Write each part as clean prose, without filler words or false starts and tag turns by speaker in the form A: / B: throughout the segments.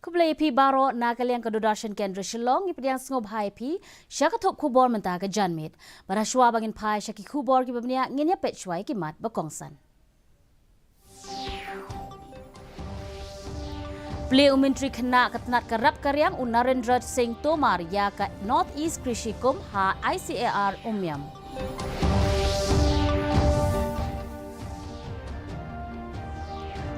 A: Kublai pi baro nagaliang kadudarshan kendra Shillong ipadiang sngob hai pi syakathop kubor mentaga janmit. Barashwa bangin pai syaki kubor ki babnia nginya petchwai ki mat bakongsan. Beliau Menteri kena ketenat kerap karyang Narendra Singh Tomar ya ke North East Krishikum ha ICAR Umyam.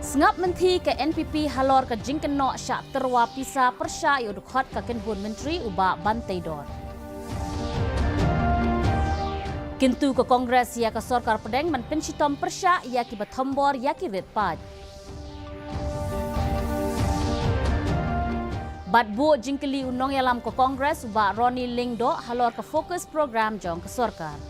A: Sengap menti ke NPP halor ke jingkeno syak terwa pisa persya yudukhat ke kenhun menteri uba bantai dor. Kintu ke Kongres ya ke Sorkar Pedeng man pensitom persya ya ki batombor ya ki ritpad. Batbu jingkeli unong yalam ke Kongres uba Ronnie Lingdo halor ke fokus program jong ke Sorkar.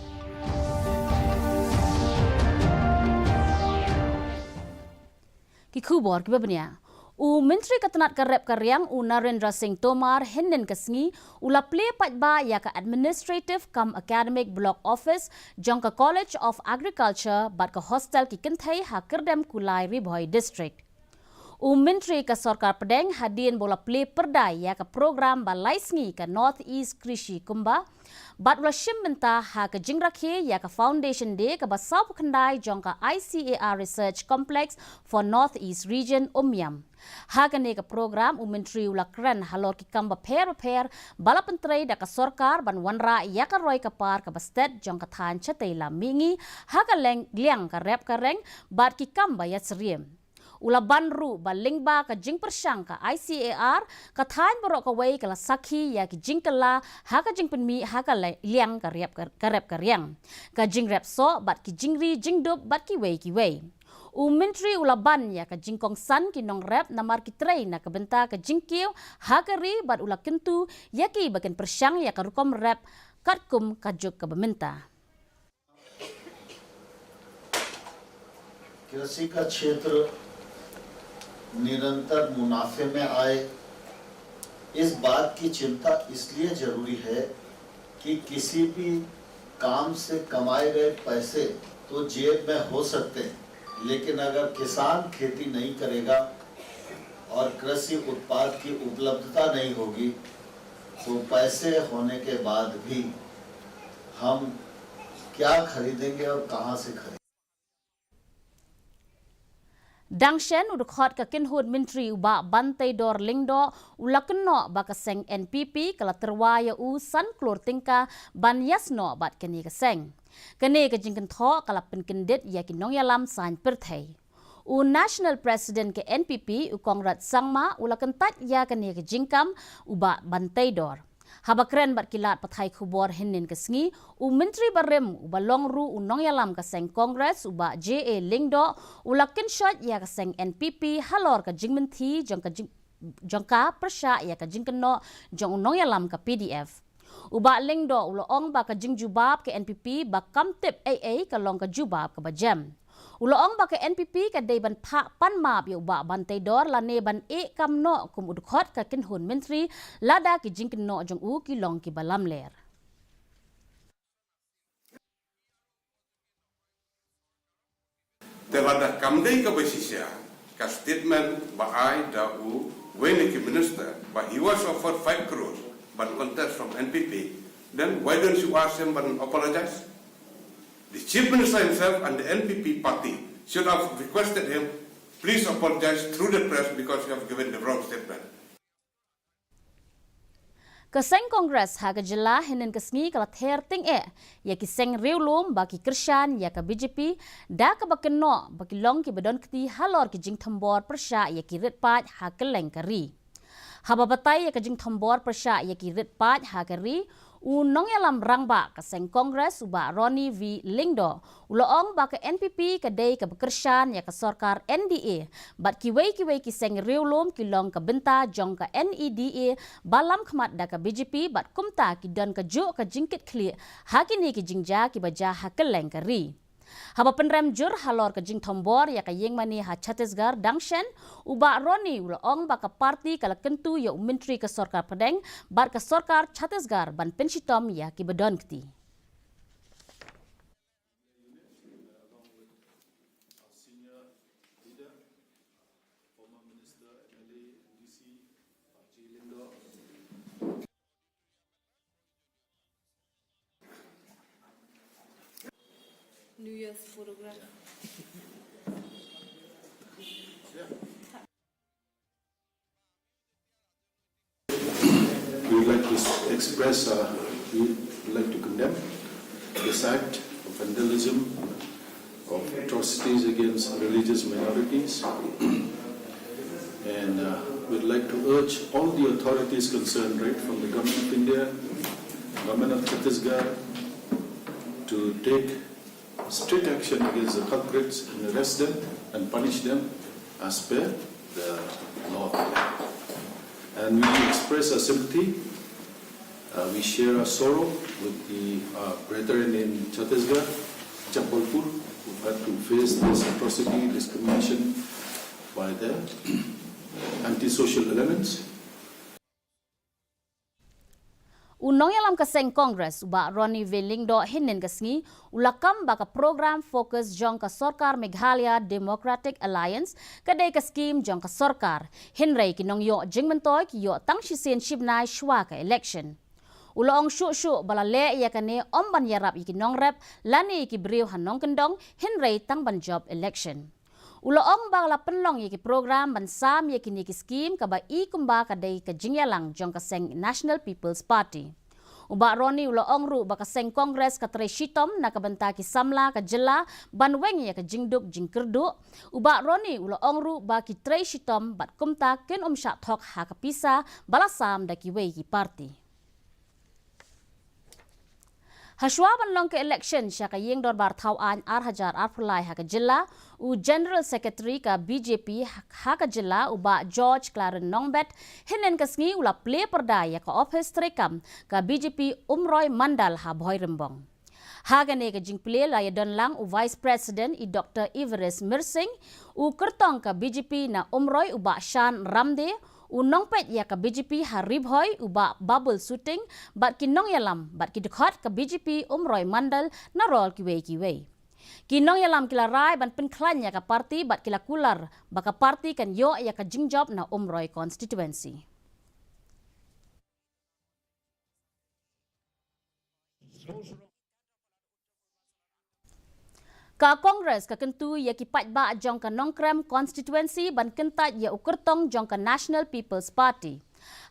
A: Ki kubor ki babnya Menteri ketenat kerep karyang Narendra Singh Tomar henden kesngi ula play patba ya ke administrative kam academic block office jong ke College of Agriculture bat ke hostel ki kentai ha kerdem kulai Riboy district. Menteri ke Sorkar Pedeng hadin bola play perdai ya ke program balai sngi ke North East Krishi Kumba bat ula shim mentah ha ke jingrakhe ya ke foundation day ke basau kendai jong ke ICAR Research Complex for North East Region Umyam. Ha ke ne ke program Menteri ula keren halor ki kamba per bala pentrai da ke Sorkar ban wanra ya ke roi ke par ke bastet jong ke than chatai la mingi ha ke leng liang ke rep ke reng bat ki kamba ya seriem. Ula banru baling ba ka jing persyang ka ICAR ka thain borok ka wei kala sakhi ya ki jing kala ha ka jing penmi ha ka liang ka rep ka riang ka jing rep so bat ki jingri jingdup bat ki wei Menteri ula ban ya ka jing kong san ki nong rep namar ki train na ka benta ka jing kiu ha ka ri bat ula kentu ya ki bagen persyang ya ka rukom rep katkum ka juk ka bementa.
B: कृषि का क्षेत्र निरंतर मुनाफे में आए, इस बात की चिंता इसलिए जरूरी है कि किसी भी काम से कमाए गए पैसे तो जेब में हो सकते हैं, लेकिन अगर किसान खेती नहीं करेगा और कृषि उत्पाद की उपलब्धता नहीं होगी तो पैसे होने के बाद भी हम क्या खरीदेंगे और कहां से खरीदेंगे.
A: Dangshen udukhat ka kenhud menteri uba bantai dor lingdo ulakno bakaseng NPP kala terwaya san klor tingka ban yasno bat keni kaseng. Keni ka jingken tho kala penkendit ya kinong yalam san perthai. National President ke NPP Kongrat Sangma ulakan tat ya keni ka jingkam uba bantai dor. Habakren bat kilat pathai khubor hinin kesngi Menteri barem uba longru unong yalam kaseng Kongres uba JA Lingdo ulakin shot ya kaseng NPP halor ka jingmenti jongka persya ya ka jingkeno jong unong yalam ka PDF. Uba Lingdo uloong ba ka jingjubab ke NPP ba kamtip AA ka long ka jubab ka bajem. Uloong ba ke NPP ka day ban pak pan map yu ba bantai dor lane ban kam no kum udkhot ka kenhun menteri lada ki jingken no jong ki long ki balam ler.
C: Terhadap kamdei ka basisya ka statement ba ai da when the minister but he was offered 5 crores but contest from NPP, then why don't you ask him and apologize? The Chief Minister himself and the NPP party should have requested him, please apologize through the press because you have given the wrong statement.
A: Kaseng Kongres haga jela hinin kesngi kala ther ting ya ki seng riulum baki Krishan ya ka BJP da ka bakeno baki long ki bedon kti halor ki jing thambor persya ya ki ritpat ha keleng kari. Haba batai ya ka jing thambor persya ya ki ritpat ha kari unong yalam rangba kaseng Kongres uba Ronnie V Lingdo uloong ba ka NPP ka day ka Krishan ya ka Sorkar NDA bat ki wei ki seng riulum ki long ka benta jong ka NEDA balam khmat da ka BJP bat kumta ki don ka jo ka jingkit kli hakini ki jingja ki baja ha keleng kari. Haba penrem jur halor ke jing thombor ya ka yeng mani ha Chhattisgarh Dangshen uba Ronnie uloong ba ka parti kala kentu ya Menteri ke Sorkar Pedeng bar ke Sorkar Chhattisgarh ban pensitom ya ki bedon kti.
D: New Year's photograph.
E: We would like to express, we would like to condemn this act of vandalism, of atrocities against religious minorities, and we'd like to urge all the authorities concerned, right, from the Government of India, Government of Chhattisgarh, to take strict action against the culprits and arrest them and punish them as per the law. And we express our sympathy, we share our sorrow with the brethren in Chhattisgarh, Jabalpur, who had to face this atrocity, discrimination by the antisocial elements.
A: Unong yalam kaseng Kongres uba Ronnie Velingdo hinin kasngi ulakam baka program fokus jong ka Sorkar Meghalaya Democratic Alliance kadai ka scheme jong ka Sorkar hinrei kinong yo jingmentoy ki yo tang shisien shibnai shwa ka election. Ulong shu balale ya kane omban yarap ikinong rep lani ki briu hanong kendong hinrei tang ban job election. Uloong bagla penlong yaki program bansam yaki niki scheme kaba I kumba kadai ka jingyalang jong kaseng National People's Party. Uba Roni uloong ru baka seng Kongres katre shitom na kabanta ki samla ka jela banweng ya ka jingduk jingkerdu. Uba Roni uloong ru baki tre shitom bat kumta ken syak thok ha kapisa balasam daki wei ki party. Haswa banlong ke election siya ka yeng dorbar tawaan Hajar Arpulai ha ka jela u General Secretary ka BJP ha ka jela uba George Claren Nongbet hinen kasngi ula play perda ya ka office trekam ka BJP Umroy Mandal ha boy rembong. Hagane ka jing play la ya don lang u Vice President I Dr. Everest Mirsing u kertong ka BJP na Umroy uba Shan Ramde unong pet ya ka BJP harib hoy uba bubble shooting bat kinong yalam bat kidekhat ka BJP Umroy Mandal na rol kiwei. Kinong yalam kila rai ban penklan ya ka parti bat kila kular baka parti kan yo ya ka jingjob na Umroy constituency. Ka Kongres ka kentu ya ki patba jong ka Nongkrem constituency ban kentat ya ukertong jong ka National People's Party.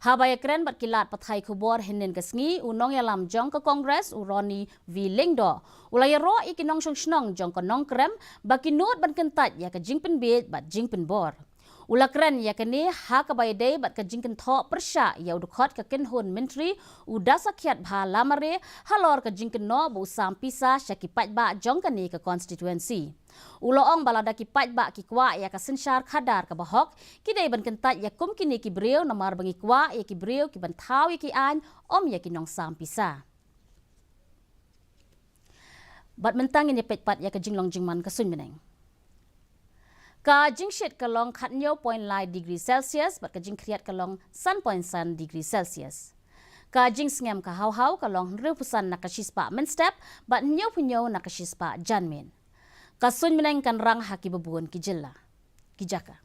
A: Habaya kren bat kilat pathai khubor hinin kasngi unong yalam jong ka Kongres u Ronnie Velingdo. Ulaya ro ikinong snong jong ka Nongkrem bakinot ban kentat ya ka jingpen bed bat jingpen bor. Ulakren ya kini ha ka bayday bat ka jingken tho persya ya udukot ka kenhun menteri udasa kiat bha lamare halor ka jingken no bu sampisa syakipat ba jong kani ka constituency. Uloong balada kipat ba ki kwa ya ka sensyar khadar ka bahok kidai ban kentat ya kum kini ki breu namar bangi kwa ya ki breu ki ban thau ya ki an om ya kinong sampisa. Bat mentang ini petpat ya ka jinglong jingman ka sun meneng. Ka jingshit kalong khatnyo 0.9 degree Celsius bat ka jing kriat kalong 1.1 degree Celsius. Ka jing sngem ka haw kalong ripusan nakashispa menstep bat nyo punyo nakashispa janmin. Ka sun meneng kan rang haki babun ki jilla. Kijaka.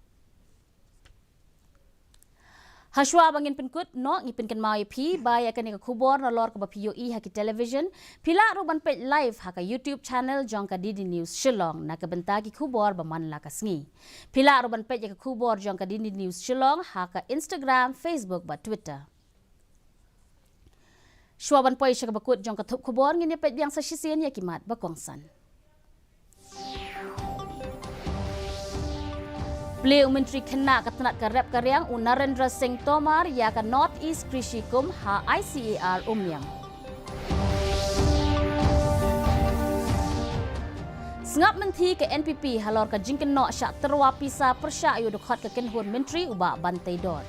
A: Haswa bangin penkut no ngipin kan mau pi baya kan ka khubor na lor ka ba POE haki television pila ruban page live haka YouTube channel jong ka Didi News Shillong na ka benta ki khubor ba man la kasngi pila ruban page ka khubor jong ka Didi News Shillong haka Instagram Facebook ba Twitter Shwaban poi shaka bakut jong ka thup khubor ngini page yang sa shisien ya kimat ba kongsan Beliau Menteri Kena Ketenat Karep Karyang Narendra Singh Tomar ya ke North East Krishi Kum ha ICAR Umyang. Sengap menti ke NPP halor ke jingken nok syak terwa pisa persyak ayu dekat ke kenhun Menteri ubak Bantai Dor.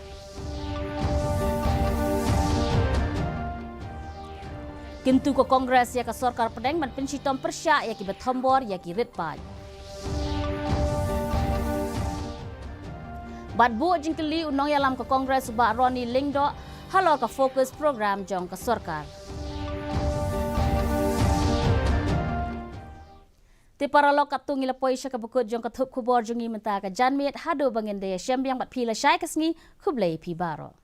A: Kentu ke Kongres ya ke Sorkar Pedeng man pensitom persyak ya ki betombor ya ki ritpaj. Bat bu jingkeli unong yalam ke Kongres ubak Ronnie Velingdo halor ke fokus program jong ke Sorkar. Ti para lok katung ilapoi syaka bekut jong ke thup kubor jongi menta ke janmit hadu bangin daya syambiang bat pila syai kesngi kublai pi baro.